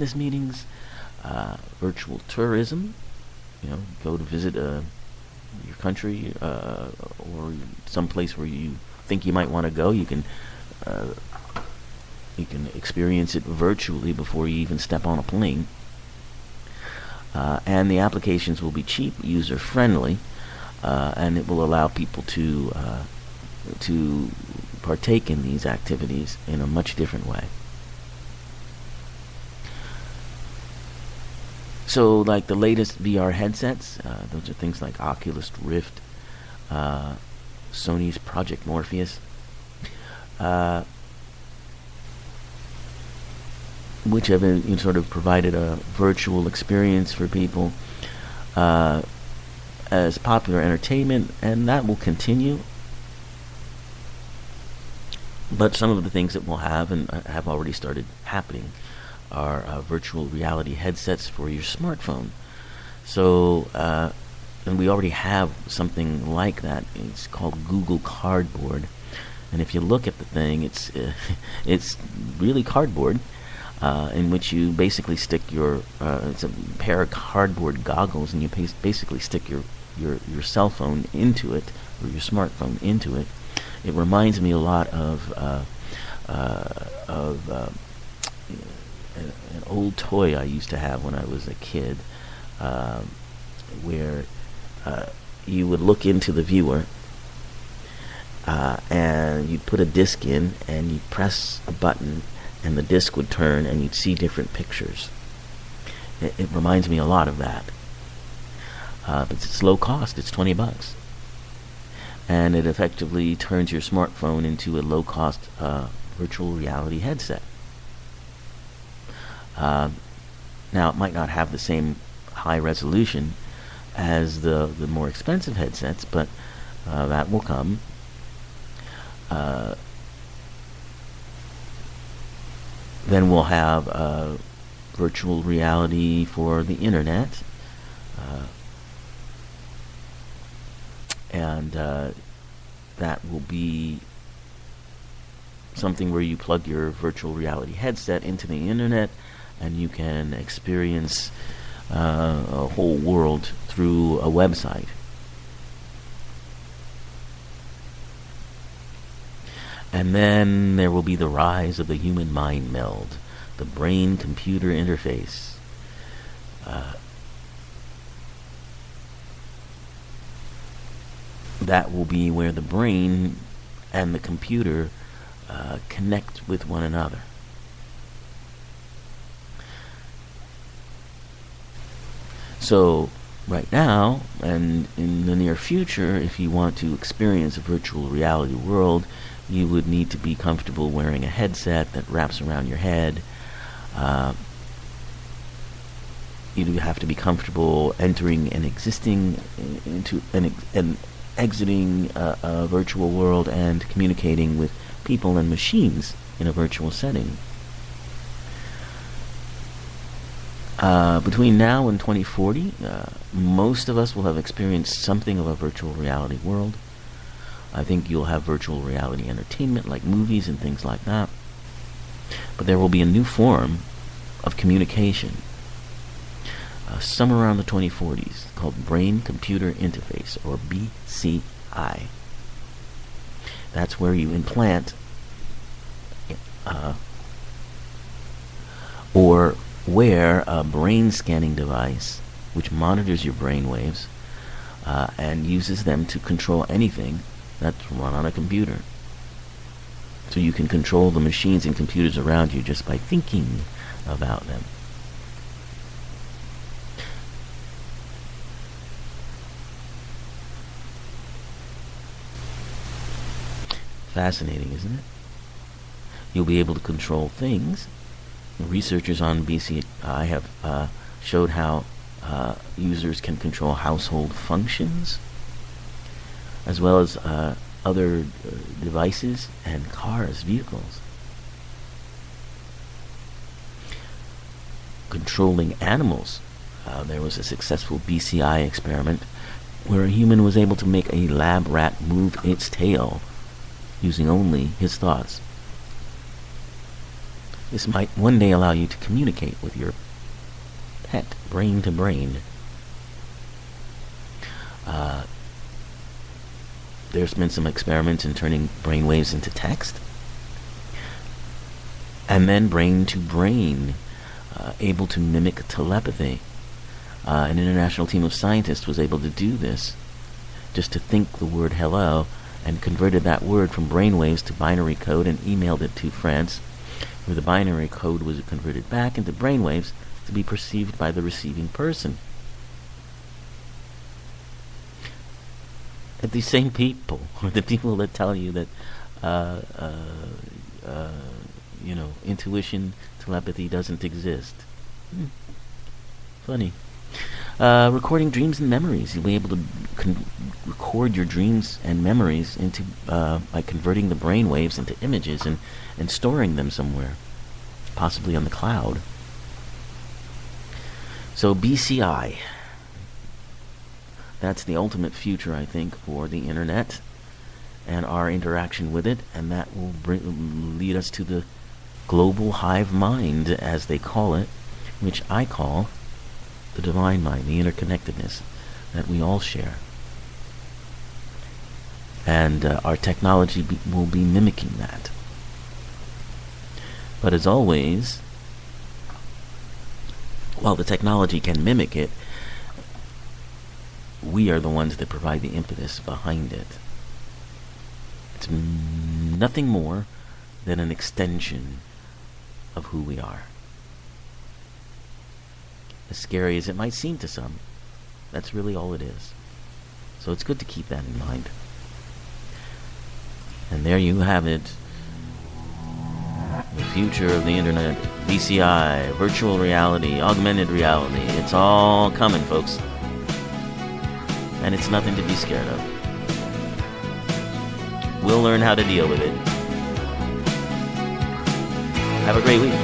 business meetings, virtual tourism. Go to visit your country or some place where you think you might want to go. Uh, you can experience it virtually before you even step on a plane. And the applications will be cheap, user friendly, and it will allow people to partake in these activities in a much different way. So, like the latest VR headsets, those are things like Oculus Rift, Sony's Project Morpheus, which have sort of provided a virtual experience for people as popular entertainment, and that will continue. But some of the things that we'll have and have already started happening are virtual reality headsets for your smartphone. So, and we already have something like that. It's called Google Cardboard, and if you look at the thing, it's it's really cardboard, in which you basically stick your it's a pair of cardboard goggles, and you basically stick your cell phone into it, or your smartphone into it. It reminds me a lot of an old toy I used to have when I was a kid, where you would look into the viewer, and you'd put a disc in, and you'd press a button, and the disc would turn, and you'd see different pictures. It reminds me a lot of that. But it's low cost. It's $20. And it effectively turns your smartphone into a low-cost virtual reality headset. Now, it might not have the same high resolution as the more expensive headsets, but that will come. Then we'll have virtual reality for the internet. And that will be something where you plug your virtual reality headset into the internet, and you can experience a whole world through a website. And then there will be the rise of the human mind meld, the brain-computer interface. That will be where the brain and the computer connect with one another. So, right now, and in the near future, if you want to experience a virtual reality world, you would need to be comfortable wearing a headset that wraps around your head. You'd have to be comfortable entering and exiting a virtual world and communicating with people and machines in a virtual setting. Between now and 2040, most of us will have experienced something of a virtual reality world. I think you'll have virtual reality entertainment like movies and things like that. But there will be a new form of communication somewhere around the 2040s called Brain-Computer Interface, or BCI. That's where you implant or wear a brain scanning device which monitors your brain waves and uses them to control anything that's run on a computer. So you can control the machines and computers around you just by thinking about them. Fascinating, isn't it? You'll be able to control things. Researchers on BCI have showed how users can control household functions, as well as other devices and cars, vehicles. Controlling animals. There was a successful BCI experiment where a human was able to make a lab rat move its tail using only his thoughts. This might one day allow you to communicate with your pet brain to brain. There's been some experiments in turning brainwaves into text, and then brain to brain, able to mimic telepathy. An international team of scientists was able to do this, just to think the word hello, and converted that word from brainwaves to binary code and emailed it to France, where the binary code was converted back into brainwaves to be perceived by the receiving person. And these same people are the people that tell you that, intuition, telepathy doesn't exist. Funny. Recording dreams and memories. You'll be able to record your dreams and memories into by converting the brain waves into images and storing them somewhere, possibly on the cloud. So BCI. That's the ultimate future, I think, for the internet and our interaction with it, and that will lead us to the global hive mind, as they call it, which I call the divine mind, the interconnectedness that we all share. And our technology will be mimicking that. But as always, while the technology can mimic it, we are the ones that provide the impetus behind it. It's nothing more than an extension of who we are. As scary as it might seem to some, that's really all it is. So it's good to keep that in mind. And there you have it. The future of the internet, VCI, virtual reality, augmented reality. It's all coming, folks. And it's nothing to be scared of. We'll learn how to deal with it. Have a great week.